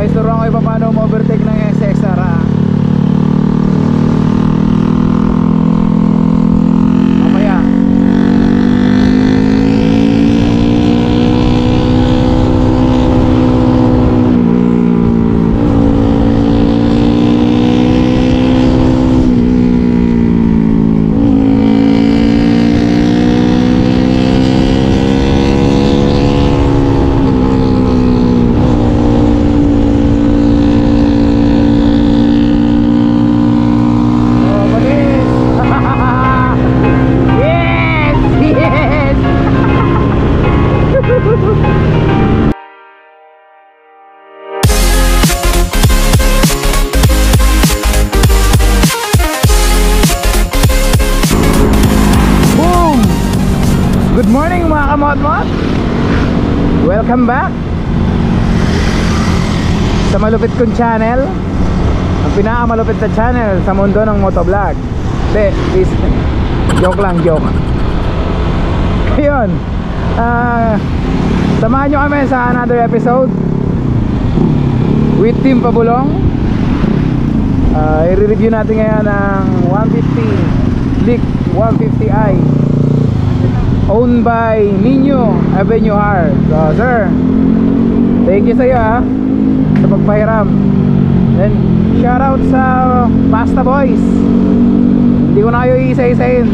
guys, turuan ko paano ma-overtake ng SXR ha. Mamaya. Good morning mga kamot-mot! Welcome back sa malupit kong channel, ang pinakamalupit na channel sa mundo ng motovlog. Hindi, joke lang, joke. Ayun, samahan nyo kami sa another episode with Team Pabulong. I-review natin ngayon ang 150 Blick 150i owned by Nino Avenue R. So sir, thank you sa iyo sa pagpahiram. Then shout out sa Pasta Boys. Hindi ko na kayo isa-isahin.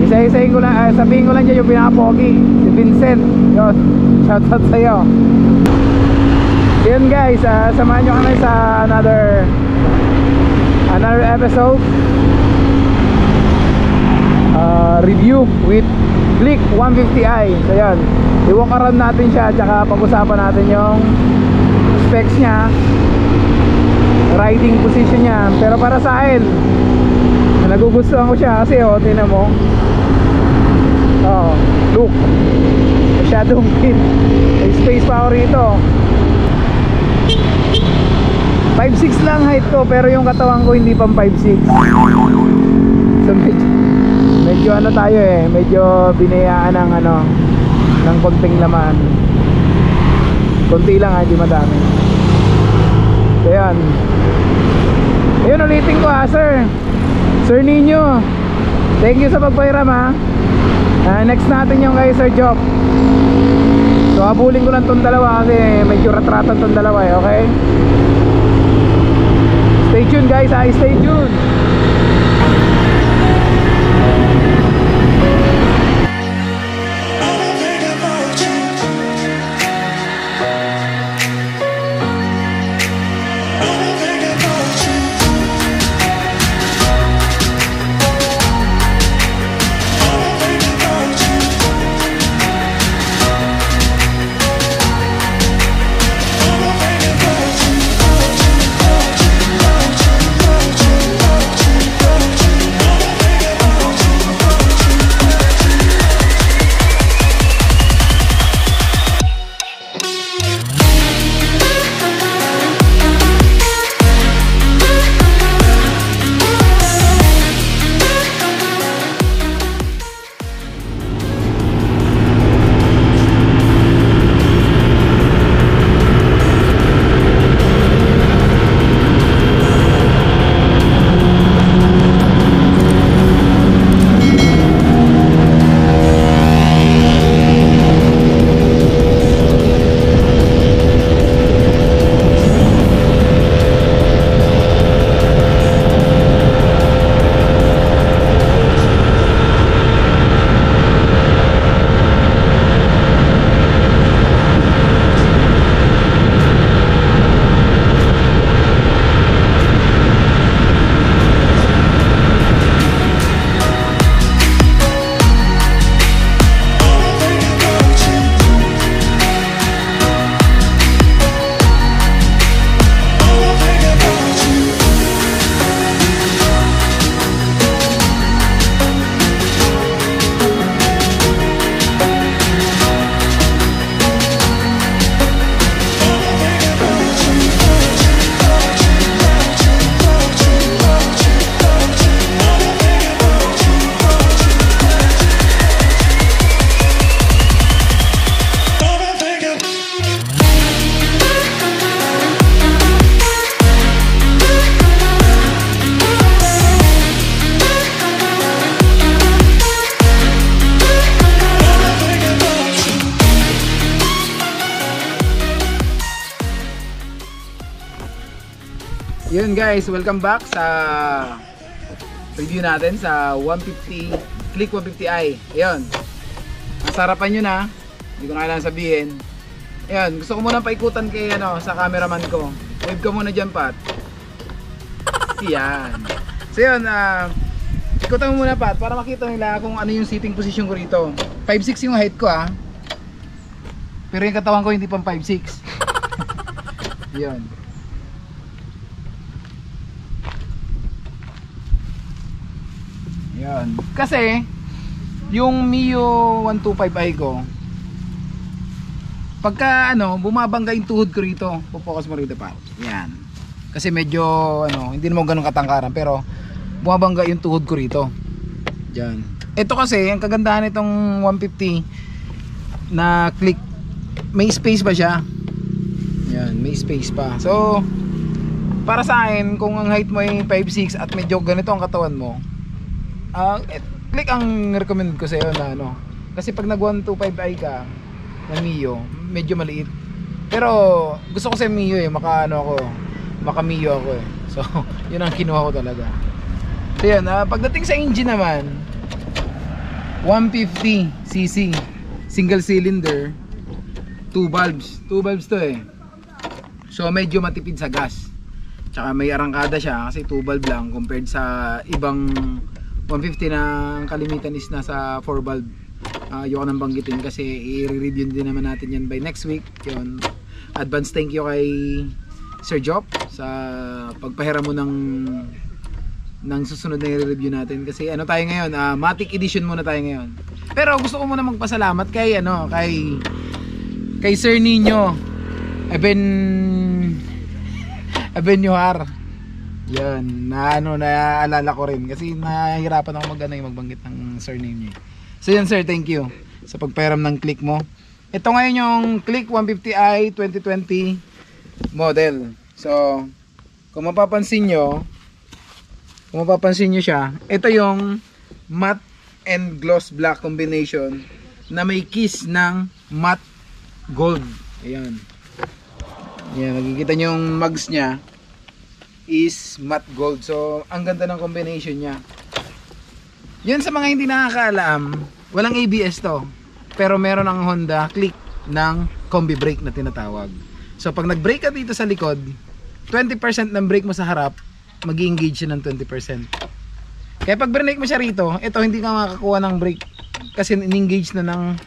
Isa-isahin ko lang, sabihin ko lang dyan yung pinaka-pogi, si Vincent. Yun, shout out sa iyo. Yun guys, samahan nyo kami sa another episode, review with Blick 150i. So yan, i-walk around natin siya, tsaka pag-usapan natin yung specs nya, riding position nya. Pero para sa akin, nagugustuhan ko siya kasi tingnan mo, look, masyadong may space power rito. 5'6" lang height ko, pero yung katawan ko hindi pang 5'6". So medyo ano tayo medyo binayaan ng ng konting laman. Konti lang hindi madami. So yan. Ayun, ulitin ko sir. Sir Nino, thank you sa pagpahiram next natin yung kay Sir Job. So habulin ko lang tong dalawa kasi medyo ratratan tong dalawa okay? Stay tuned guys stay tuned. Yun guys, welcome back sa review natin sa 150 Click 150i. Ayun. Ang sarapan nyo na. Hindi ko na kailangan sabihin. Ayun, gusto ko muna paikutan kay sa cameraman ko. Wave ka muna dyan, Pat. Yan. So yun, ikutan mo muna, Pat, para makita nila kung ano yung sitting position ko rito. 5'6 yung height ko, pero yung katawan ko hindi pang 5'6. Yun. Yan. Kasi yung Mio 125i ko, pagka bumabangga yung tuhod ko rito, focus mo rito, pa. Yan. Kasi medyo hindi naman ganun katangkaran, pero bumabangga yung tuhod ko rito. Diyan. Ito kasi ang kagandahan nitong 150 na Click, may space pa siya. Yan, may space pa. So para sa akin, kung ang height mo ay 5'6 at medyo ganito ang katawan mo, Click ang recommend ko sa iyo na kasi pag nag 125i ka na Mio, medyo maliit. Pero gusto ko sa Mio maka Mio ako eh. So yun ang kinuha ko talaga. So yun, pagdating sa engine naman, 150cc single cylinder, 2 valves to eh. So medyo matipid sa gas. Tsaka may arangkada siya kasi 2 valve lang compared sa ibang 150 na ang kalimitan is nasa 4 valve. Ayoko nang banggitin kasi i-review din naman natin yan by next week. Yun. Advance thank you kay Sir Job sa pagpahiram mo ng susunod na i-review natin kasi tayo ngayon, Matic edition muna tayo ngayon. Pero gusto ko muna magpasalamat kay kay Sir Nino Abenyuhar. Yan, naalala ko rin kasi nahihirapan ako magbanggit ng surname niya. So yan sir, thank you sa pagpairam ng Click mo. Ito ngayon yung Click 150i 2020 model. So kung mapapansin nyo siya, ito yung matte and gloss black combination na may kiss ng matte gold. Ayan. Yan, makikita nyo yung mugs nya is matte gold. So ang ganda ng combination nya. Yun, sa mga hindi nakakaalam, walang ABS to, pero meron ang Honda Click ng combi brake na tinatawag. So pag nag-brake ka dito sa likod, 20% ng brake mo sa harap, mag-engage siya ng 20%. Kaya pag brake mo siya rito, ito hindi ka makakuha ng brake kasi in-engage na ng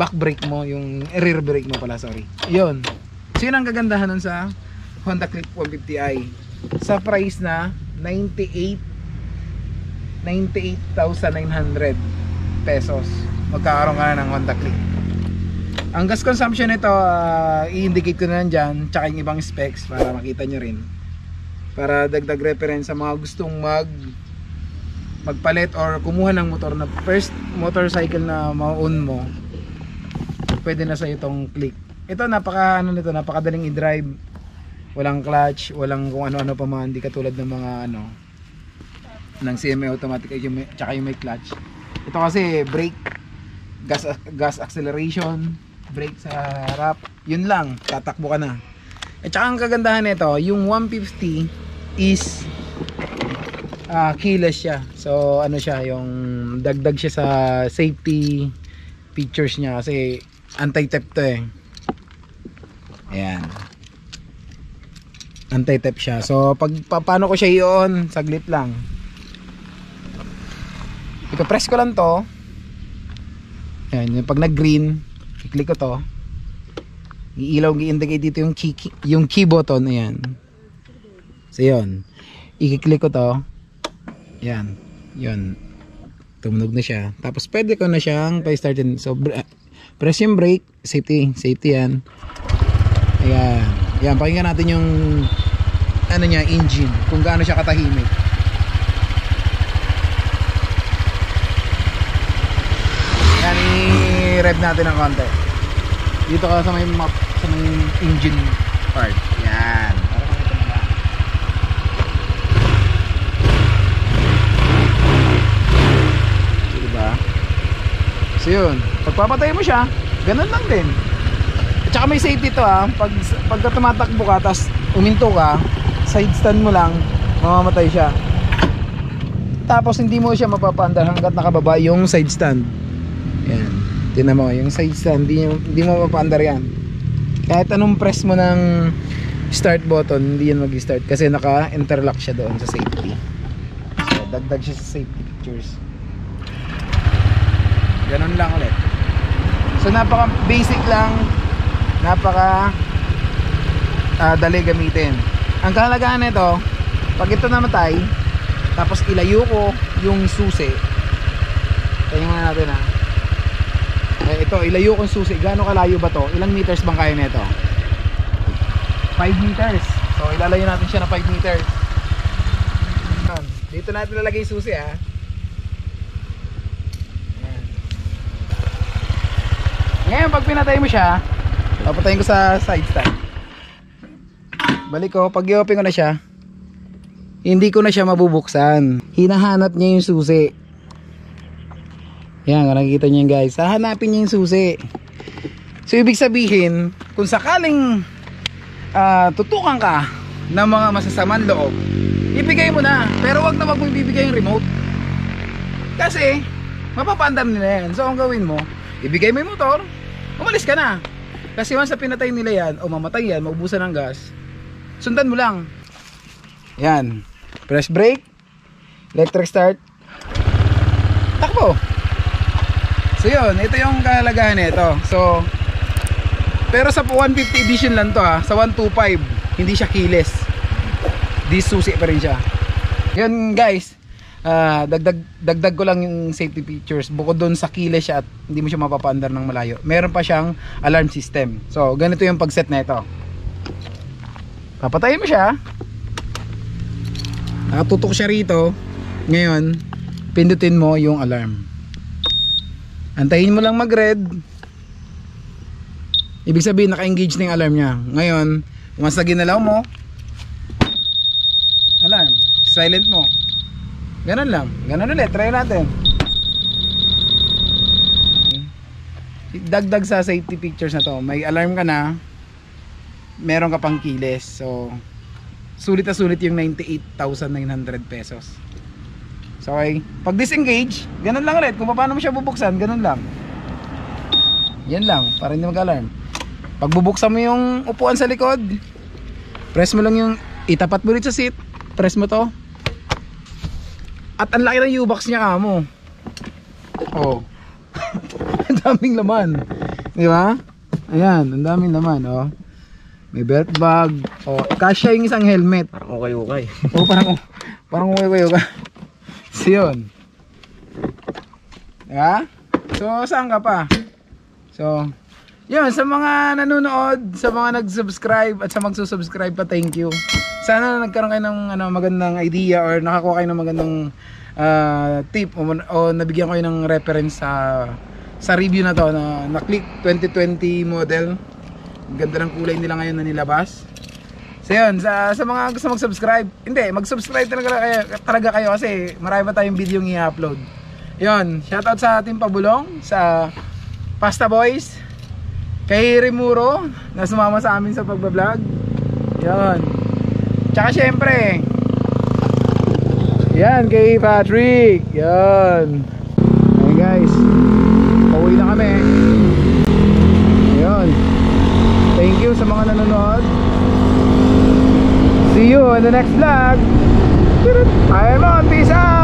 back brake mo, yung rear brake mo pala, sorry. Yun. So yun ang kagandahan nun sa Honda Click 150i sa price na 98,900 pesos. Magkakaroon ka na ng Honda Click. Ang gas consumption nito, i-indicate ko na dyan, tsaka yung ibang specs para makita nyo rin, para dagdag reference sa mga gustong magpalit or kumuha ng motor na first motorcycle na ma-own mo. Pwede na sa itong Click. Ito napakadaling i-drive. Walang clutch, walang kung ano-ano pa man, hindi katulad ng mga ng CMA automatic tsaka yung may clutch. Ito kasi brake, gas acceleration, brake sa harap, yun lang, tatakbo ka na. At saka ang kagandahan nito, yung 150 is keyless siya. So siya, yung dagdag siya sa safety features niya kasi anti-theft to eh. Ayan, anti-theft siya. So paano ko siya i-on, saglit lang. Ipa-press ko lang to. Ayan, pag nag-green, i-click ko to. Iilaw, i-indicate dito yung key button. Ayan. So yun, i-click ko to. Ayan, yun, tumunog na siya. Tapos pwede ko na siyang pa-startin. So press yung brake, safety yan. Ayan, yan, pakinggan natin yung engine, kung gaano siya katahimik. Yan, i-rev natin ng konti. Dito ka sa may map, sa may engine part. Yan, para makita mo na. So, diba? So yun, pagpapatay mo siya, ganun lang din. At saka may safety to pag tumatakbo ka tapos uminto ka, side stand mo lang, mamamatay siya. Tapos hindi mo siya mapapaandar hanggat nakababa yung side stand. Yan, tingnan mo yung side stand, hindi mo mapapaandar yan. Kahit anong press mo ng start button, hindi yan mag-start kasi naka-interlock siya doon sa safety. So dagdag siya sa safety features. Ganun lang ulit. So napaka basic lang, napaka dali gamitin. Ang kahalagahan nito, pag ito namatay, tapos ilayo ko yung susi. Tingnan natin ha. Ito, ilayo ko yung susi. Gaano kalayo ba to? Ilang meters bang kaya nito? 5 meters. So ilalayo natin siya na 5 meters. Dito natin lalagay yung susi ha. Ngayon pag pinatay mo siya, papatayin ko sa side stand. Balik ko, pag i-open ko na siya, hindi ko na siya mabubuksan. Hinahanap niya yung susi. Yan, kung nakikita niyo guys, hahanapin niya yung susi. So ibig sabihin, kung sakaling tutukan ka ng mga masasamang loob, ibigay mo na, pero wag na wag mo ibibigay yung remote. Kasi mapapandam nila yan. So ang gawin mo, ibigay mo yung motor, umalis ka na. Kasi once na pinatay nila yan o mamatay yan, maubusan ng gas, sundan mo lang. Yan, press brake, electric start, takbo. So yun, ito yung kahalagahan nito. So pero sa 150 edition lang to ha. Sa 125 hindi siya keyless, di susi pa rin siya. Yun guys, dagdag ko lang yung safety features. Bukod doon sa keyless siya at hindi mo siya mapapaandar ng malayo, meron pa siyang alarm system. So ganito yung pag-set na ito. Papatayin mo siya, nakatutok siya rito. Ngayon pindutin mo yung alarm, antayin mo lang mag-red. Ibig sabihin naka-engage na yung alarm niya. Ngayon once na ginalaw mo, alarm, silent mo. Ganun lang, ganun ulit, try natin. Dagdag sa safety features na to, may alarm ka na, meron ka pang keyless. So sulit na sulit yung 98,900 pesos. So okay, pag disengage, ganun lang ulit. Kung paano mo siya bubuksan, ganun lang. Yan lang, para hindi mag-alarm. Pag bubuksan mo yung upuan sa likod, press mo lang yung, itapat mo rin sa seat, press mo to. At ang laki ng U-box niya kamo. Oh. Ang daming laman. Di ba? Ayan, ang daming laman, oh. May belt bag. Oh, kasya yung isang helmet. Parang ukay-ukay. Oh, parang ukay-ukay. So yun. Diba? So saan ka pa? So yun, sa mga nanonood, sa mga nag-subscribe at sa magsusubscribe pa, thank you. Sana nagkaroon kayo ng magandang idea or nakakuha kayo ng magandang tip o nabigyan kayo ng reference sa review na to na Click 2020 model. Ganda ng kulay nila ngayon na nilabas. So yun, sa mga gusto mag-subscribe, hindi, mag-subscribe talaga kayo kasi marami pa tayong video yung i-upload. Yun, shoutout sa ating pabulong, sa Pasta Boys, kay Remuro na sumama sa amin sa pagbablog. Yun. Tsaka syempre, yan, kay Patrick. Yan. Okay guys, pauwi na kami. Yun. Thank you sa mga nanonood. See you in the next vlog. I'm on, peace out.